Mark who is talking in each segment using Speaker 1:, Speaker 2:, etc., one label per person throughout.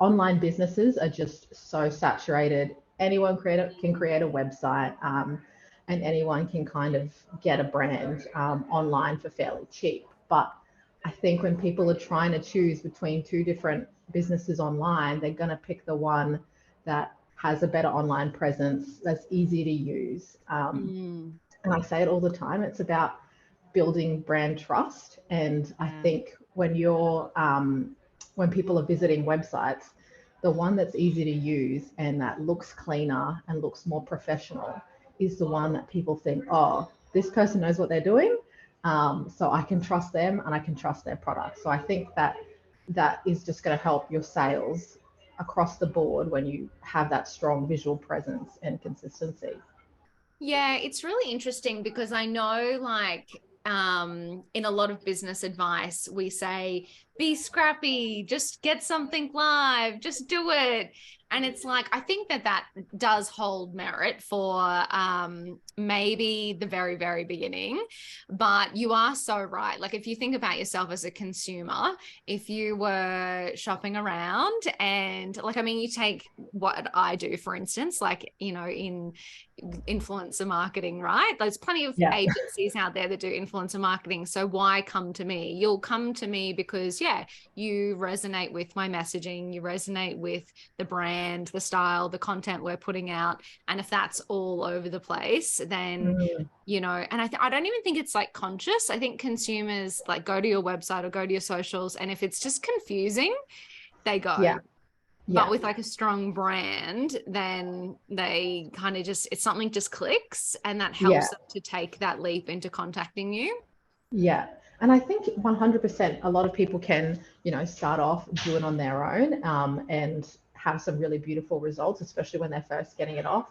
Speaker 1: online businesses are just so saturated. Anyone can create a website, and anyone can kind of get a brand online for fairly cheap. But I think when people are trying to choose between two different businesses online, they're going to pick the one that has a better online presence, that's easy to use. And I say it all the time, it's about building brand trust. And I think when when people are visiting websites, the one that's easy to use and that looks cleaner and looks more professional is the one that people think, oh, this person knows what they're doing, so I can trust them and I can trust their product. So I think that is just going to help your sales across the board when you have that strong visual presence and consistency.
Speaker 2: Yeah, it's really interesting because I know in a lot of business advice, we say, be scrappy, just get something live, just do it. And it's like, I think that does hold merit for maybe the very, very beginning. But you are so right. Like if you think about yourself as a consumer, if you were shopping around and you take what I do, for instance, in influencer marketing, right? There's plenty of agencies out there that do influencer marketing. So why come to me? You'll come to me because, you resonate with my messaging, you resonate with the brand, the style, the content we're putting out. And if that's all over the place, then, and I don't even think it's conscious. I think consumers go to your website or go to your socials. And if it's just confusing, they go.
Speaker 1: Yeah.
Speaker 2: But with a strong brand, then they kind of something just clicks, and that helps them to take that leap into contacting you.
Speaker 1: Yeah. And I think 100% a lot of people can, start off, do it on their own, and have some really beautiful results, especially when they're first getting it off,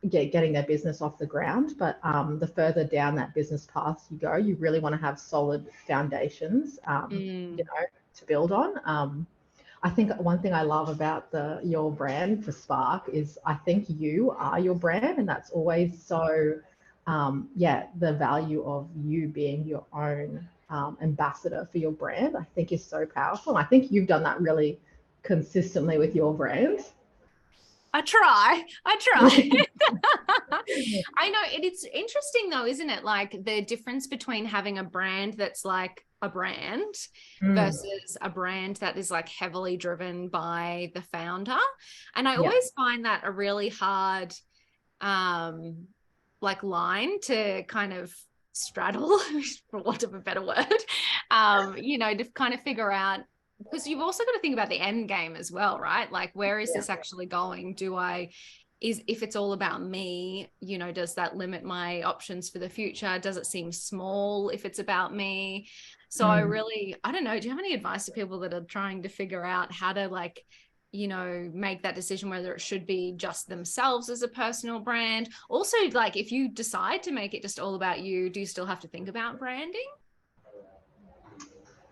Speaker 1: getting their business off the ground. But the further down that business path you go, you really want to have solid foundations, to build on. I think one thing I love about your brand for Spark is I think you are your brand, and that's always so, the value of you being your own ambassador for your brand, I think is so powerful. And I think you've done that really consistently with your brand.
Speaker 2: I try. I know it's interesting though, isn't it? The difference between having a brand that's like a brand versus a brand that is heavily driven by the founder. And I always find that a really hard line to kind of straddle, for want of a better word, to kind of figure out, because you've also got to think about the end game as well, right? Where is this actually going? If it's all about me, does that limit my options for the future? Does it seem small if it's about me? So I don't know. Do you have any advice to people that are trying to figure out how to make that decision, whether it should be just themselves as a personal brand? Also, if you decide to make it just all about you, do you still have to think about branding?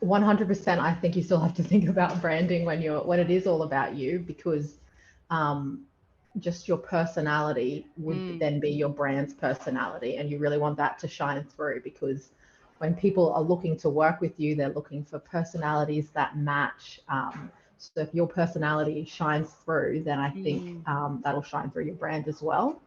Speaker 1: 100%. I think you still have to think about branding when it is all about you, because just your personality would then be your brand's personality, and you really want that to shine through, because when people are looking to work with you, they're looking for personalities that match. So if your personality shines through, then I think that'll shine through your brand as well.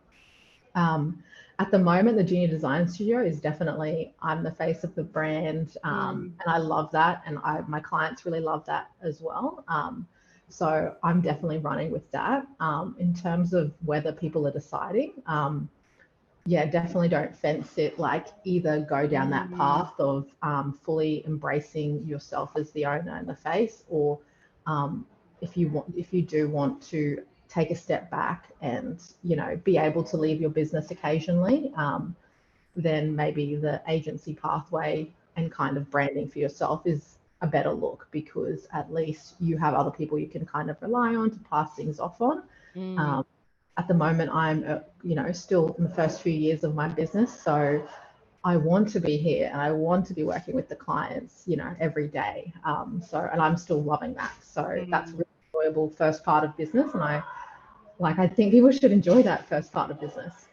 Speaker 1: At the moment, the Junior Design Studio is definitely, I'm the face of the brand, and I love that, and my clients really love that as well. So I'm definitely running with that. In terms of whether people are deciding, definitely don't fence it. Either go down that path of fully embracing yourself as the owner and the face, or if you do want to take a step back and be able to leave your business occasionally, then maybe the agency pathway and kind of branding for yourself is a better look, because at least you have other people you can kind of rely on to pass things off on. At the moment, I'm still in the first few years of my business, so I want to be here and I want to be working with the clients every day, and I'm still loving that. So that's a really enjoyable first part of business, and I think people should enjoy that first part of business.